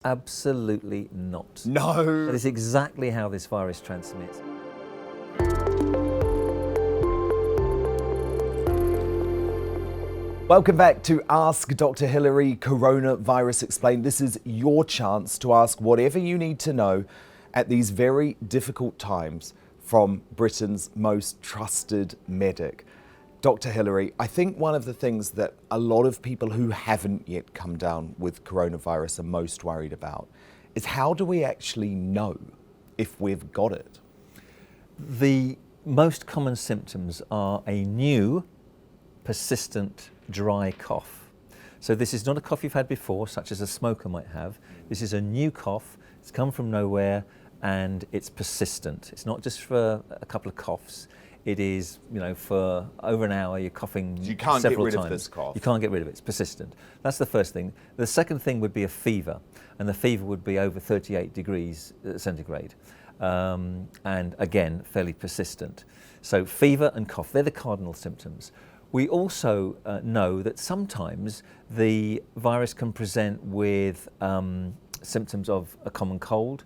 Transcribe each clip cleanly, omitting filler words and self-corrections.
Absolutely not. No. That is exactly how this virus transmits. Welcome back to Ask Dr. Hilary Coronavirus Explained. This is your chance to ask whatever you need to know at these very difficult times from Britain's most trusted medic. Dr. Hilary, I think one of the things that a lot of people who haven't yet come down with coronavirus are most worried about is how do we actually know if we've got it? The most common symptoms are a new, persistent, dry cough. So this is not a cough you've had before, such as a smoker might have. This is a new cough. It's come from nowhere and it's persistent. It's not just for a couple of coughs. It is, for over an hour you're coughing several times. You can't get rid of this cough. You can't get rid of it. It's persistent. That's the first thing. The second thing would be a fever, and the fever would be over 38 degrees centigrade. And again, fairly persistent. So fever and cough, they're the cardinal symptoms. We also know that sometimes the virus can present with symptoms of a common cold,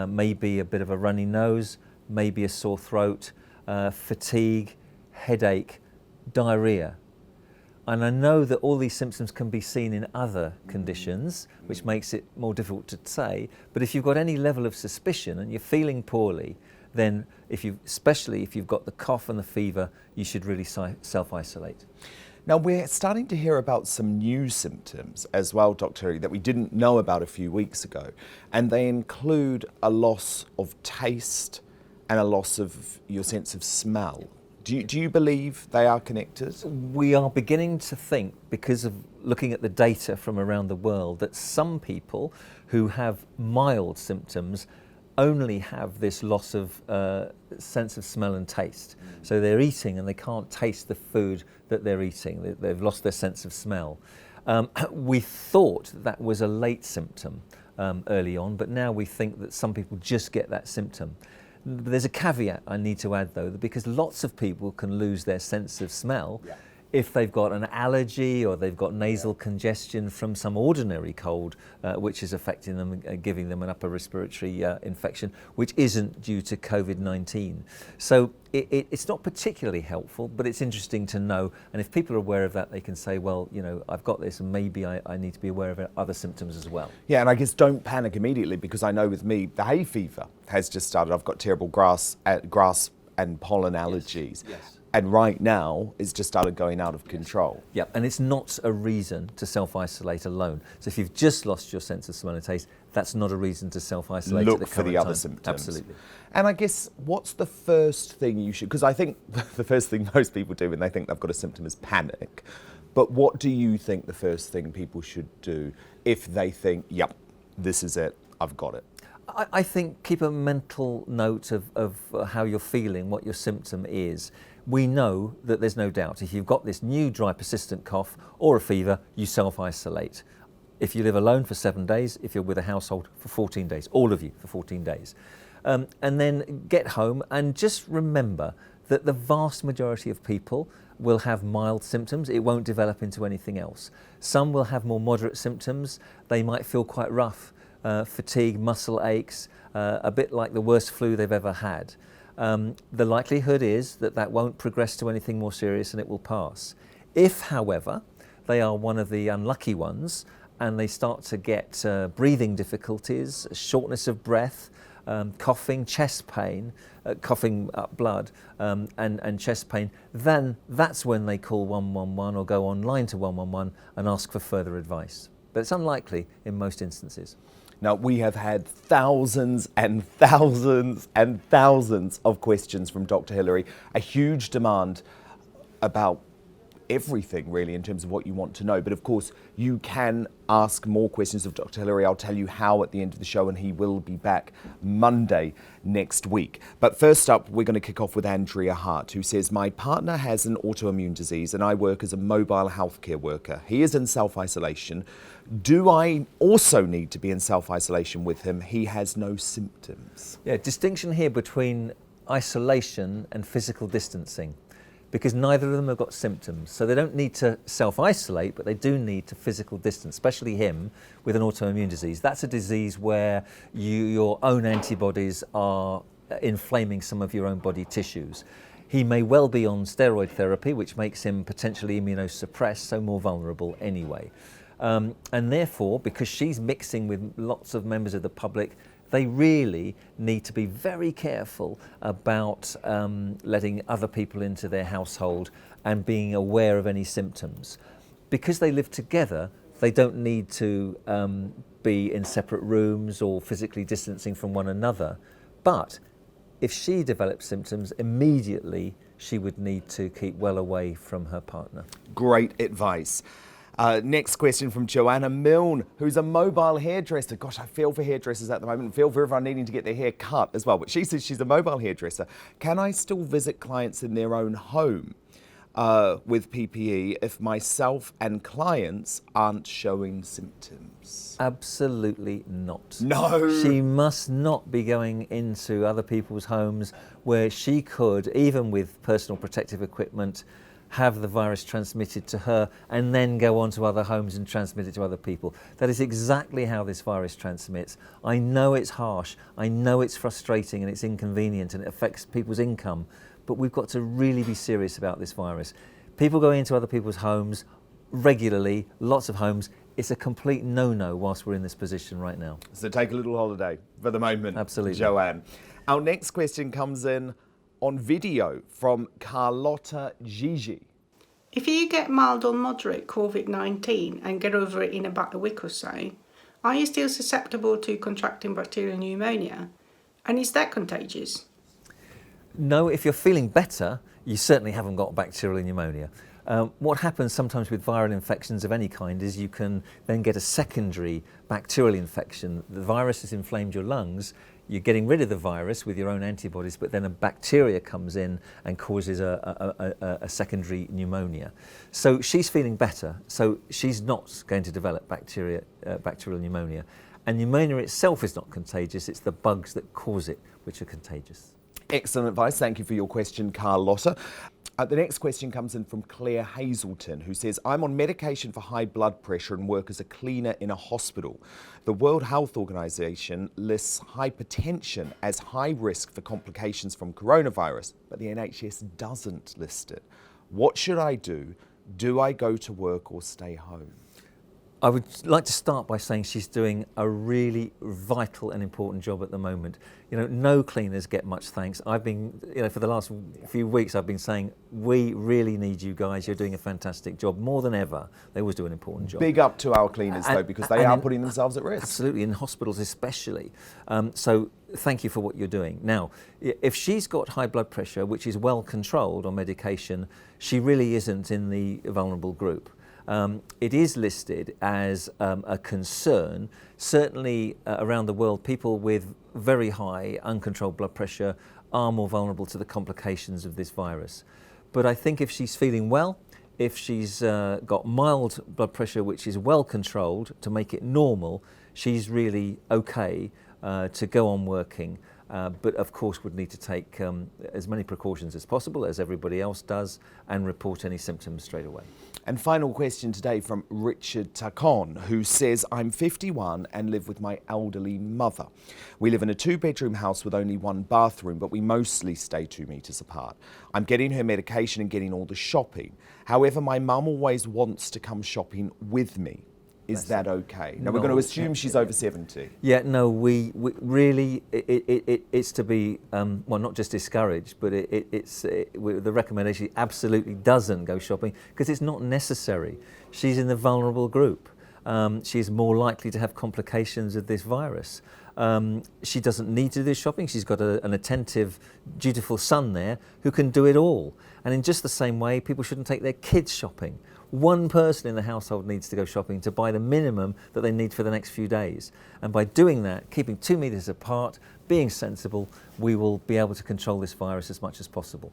maybe a bit of a runny nose, maybe a sore throat, fatigue, headache, diarrhea. And I know that all these symptoms can be seen in other conditions, which makes it more difficult to say. But if you've got any level of suspicion and you're feeling poorly, then especially if you've got the cough and the fever, you should really self-isolate. Now, we're starting to hear about some new symptoms as well, Dr. Hilary, that we didn't know about a few weeks ago. And they include a loss of taste and a loss of your sense of smell. Do you believe they are connected? We are beginning to think, because of looking at the data from around the world, that some people who have mild symptoms only have this loss of sense of smell and taste. So they're eating and they can't taste the food that they're eating. They've lost their sense of smell. We thought that was a late symptom early on, but now we think that some people just get that symptom. There's a caveat I need to add though, because lots of people can lose their sense of smell if they've got an allergy or they've got nasal congestion from some ordinary cold, which is affecting them and giving them an upper respiratory infection, which isn't due to Covid-19. So it's not particularly helpful, but it's interesting to know. And if people are aware of that, they can say, well, I've got this and maybe I need to be aware of other symptoms as well. Yeah, and I guess don't panic immediately, because I know with me, the hay fever has just started. I've got terrible grass and pollen allergies. Yes. And right now, it's just started going out of control. Yeah, and it's not a reason to self-isolate alone. So if you've just lost your sense of smell and taste, that's not a reason to self-isolate. Look for the other symptoms. Absolutely. And I guess, what's the first thing you should, because I think the first thing most people do when they think they've got a symptom is panic. But what do you think the first thing people should do if they think, yep, this is it, I've got it? I think keep a mental note of how you're feeling, what your symptom is. We know that there's no doubt if you've got this new dry persistent cough or a fever, you self-isolate. If you live alone for 7 days, if you're with a household for 14 days, all of you for 14 days. And then get home and just remember that the vast majority of people will have mild symptoms. It won't develop into anything else. Some will have more moderate symptoms. They might feel quite rough, fatigue, muscle aches, a bit like the worst flu they've ever had. The likelihood is that won't progress to anything more serious and it will pass. If, however, they are one of the unlucky ones and they start to get breathing difficulties, shortness of breath, coughing, chest pain, coughing up blood and chest pain, then that's when they call 111 or go online to 111 and ask for further advice. But it's unlikely in most instances. Now, we have had thousands and thousands and thousands of questions from Dr. Hilary, a huge demand about everything really in terms of what you want to know. But of course, you can ask more questions of Dr. Hilary. I'll tell you how at the end of the show, and he will be back Monday next week. But first up, we're going to kick off with Andrea Hart, who says, my partner has an autoimmune disease and I work as a mobile healthcare worker. He is in self-isolation. Do I also need to be in self-isolation with him? He has no symptoms. Yeah, distinction here between isolation and physical distancing. because neither of them have got symptoms. So they don't need to self-isolate, but they do need to physical distance, especially him with an autoimmune disease. That's a disease where your own antibodies are inflaming some of your own body tissues. He may well be on steroid therapy, which makes him potentially immunosuppressed, so more vulnerable anyway. And therefore, because she's mixing with lots of members of the public, they really need to be very careful about letting other people into their household and being aware of any symptoms. Because they live together, they don't need to be in separate rooms or physically distancing from one another. But if she develops symptoms, immediately she would need to keep well away from her partner. Great advice. Next question from Joanna Milne, who's a mobile hairdresser. Gosh, I feel for hairdressers at the moment. I feel for everyone needing to get their hair cut as well. But she says she's a mobile hairdresser. Can I still visit clients in their own home with PPE if myself and clients aren't showing symptoms? Absolutely not. No. She must not be going into other people's homes where she could, even with personal protective equipment, have the virus transmitted to her and then go on to other homes and transmit it to other people. That is exactly how this virus transmits. I know it's harsh, I know it's frustrating and it's inconvenient and it affects people's income, but we've got to really be serious about this virus. People go into other people's homes regularly, lots of homes. It's a complete no-no whilst we're in this position right now. So take a little holiday for the moment, Absolutely. Joanne. Our next question comes in on video from Carlotta Gigi. If you get mild or moderate COVID-19 and get over it in about a week or so, are you still susceptible to contracting bacterial pneumonia? And is that contagious? No, if you're feeling better, you certainly haven't got bacterial pneumonia. What happens sometimes with viral infections of any kind is you can then get a secondary bacterial infection. The virus has inflamed your lungs, you're getting rid of the virus with your own antibodies, but then a bacteria comes in and causes a secondary pneumonia. So she's feeling better, so she's not going to develop bacterial pneumonia. And pneumonia itself is not contagious, it's the bugs that cause it which are contagious. Excellent advice. Thank you for your question, Carlotta. The next question comes in from Claire Hazelton, who says, I'm on medication for high blood pressure and work as a cleaner in a hospital. The World Health Organization lists hypertension as high risk for complications from coronavirus, but the NHS doesn't list it. What should I do? Do I go to work or stay home? I would like to start by saying she's doing a really vital and important job at the moment. You know, no cleaners get much thanks. I've been, for the last few weeks, I've been saying, we really need you guys. You're doing a fantastic job, more than ever. They always do an important job. Big up to our cleaners, though, because they are putting themselves at risk. Absolutely, in hospitals especially. So thank you for what you're doing. Now, if she's got high blood pressure, which is well controlled on medication, she really isn't in the vulnerable group. It is listed as a concern. Certainly around the world, people with very high uncontrolled blood pressure are more vulnerable to the complications of this virus. But I think if she's feeling well, if she's got mild blood pressure which is well controlled to make it normal, she's really okay to go on working. But of course would need to take as many precautions as possible, as everybody else does, and report any symptoms straight away. And final question today from Richard Tacon, who says, I'm 51 and live with my elderly mother. We live in a 2-bedroom house with only 1 bathroom, but we mostly stay 2 meters apart. I'm getting her medication and getting all the shopping. However, my mum always wants to come shopping with me. Is that okay? Now, we're going to assume she's over 70. Yeah, no, we really, it's to be, well, not just discouraged, but the recommendation absolutely doesn't go shopping because it's not necessary. She's in the vulnerable group. She's more likely to have complications of this virus. She doesn't need to do shopping. She's got an attentive, dutiful son there who can do it all. And in just the same way, people shouldn't take their kids shopping. One person in the household needs to go shopping to buy the minimum that they need for the next few days. And by doing that, keeping 2 meters apart, being sensible, we will be able to control this virus as much as possible.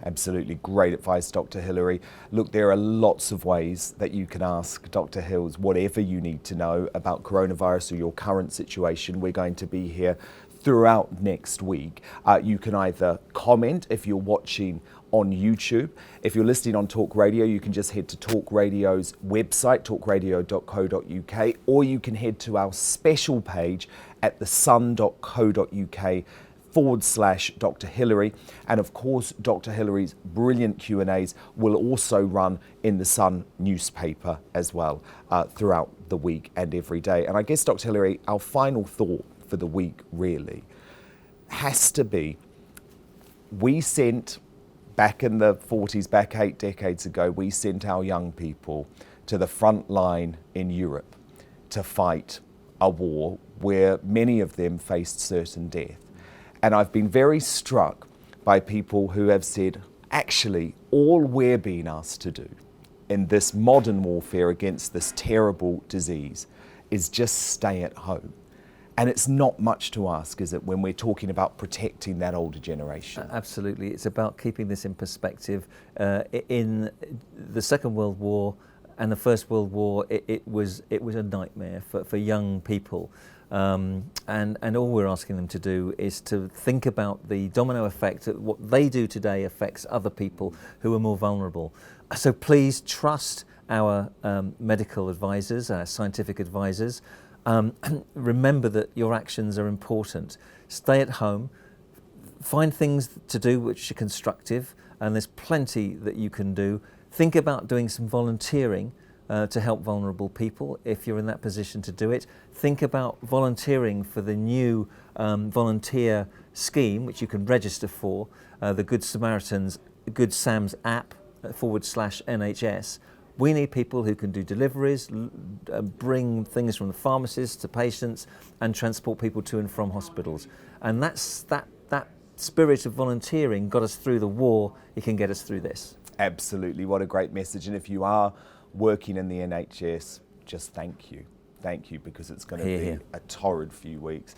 Absolutely great advice, Dr. Hilary. Look, there are lots of ways that you can ask Dr. Hills whatever you need to know about coronavirus or your current situation. We're going to be here throughout next week. You can either comment if you're watching on YouTube. If you're listening on Talk Radio, you can just head to Talk Radio's website, talkradio.co.uk, or you can head to our special page at thesun.co.uk/Dr. Hilary. And of course, Dr. Hilary's brilliant Q&As will also run in the Sun newspaper as well throughout the week and every day. And I guess, Dr. Hilary, our final thought for the week really has to be, we sent, back in the 40s, back 8 decades ago, we sent our young people to the front line in Europe to fight a war where many of them faced certain death. And I've been very struck by people who have said, actually, all we're being asked to do in this modern warfare against this terrible disease is just stay at home. And it's not much to ask, is it, when we're talking about protecting that older generation? Absolutely. It's about keeping this in perspective. In the Second World War and the First World War, it was a nightmare for young people. And all we're asking them to do is to think about the domino effect that what they do today affects other people who are more vulnerable. So please trust our medical advisors, our scientific advisors. Remember that your actions are important. Stay at home, find things to do which are constructive, and there's plenty that you can do. Think about doing some volunteering to help vulnerable people if you're in that position to do it. Think about volunteering for the new volunteer scheme which you can register for, the Good Samaritans, Good Sam's app /NHS. We need people who can do deliveries, bring things from the pharmacists to patients, and transport people to and from hospitals. And that spirit of volunteering got us through the war. It can get us through this. Absolutely, what a great message. And if you are working in the NHS, just thank you. Thank you, because it's going to be a torrid few weeks.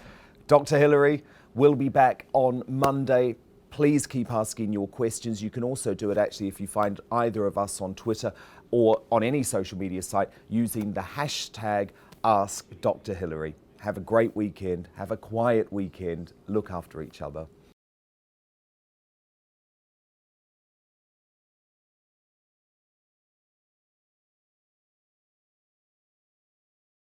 Dr. Hilary will be back on Monday. Please keep asking your questions. You can also do it actually if you find either of us on Twitter or on any social media site using the hashtag AskDrHilary. Have a great weekend. Have a quiet weekend. Look after each other.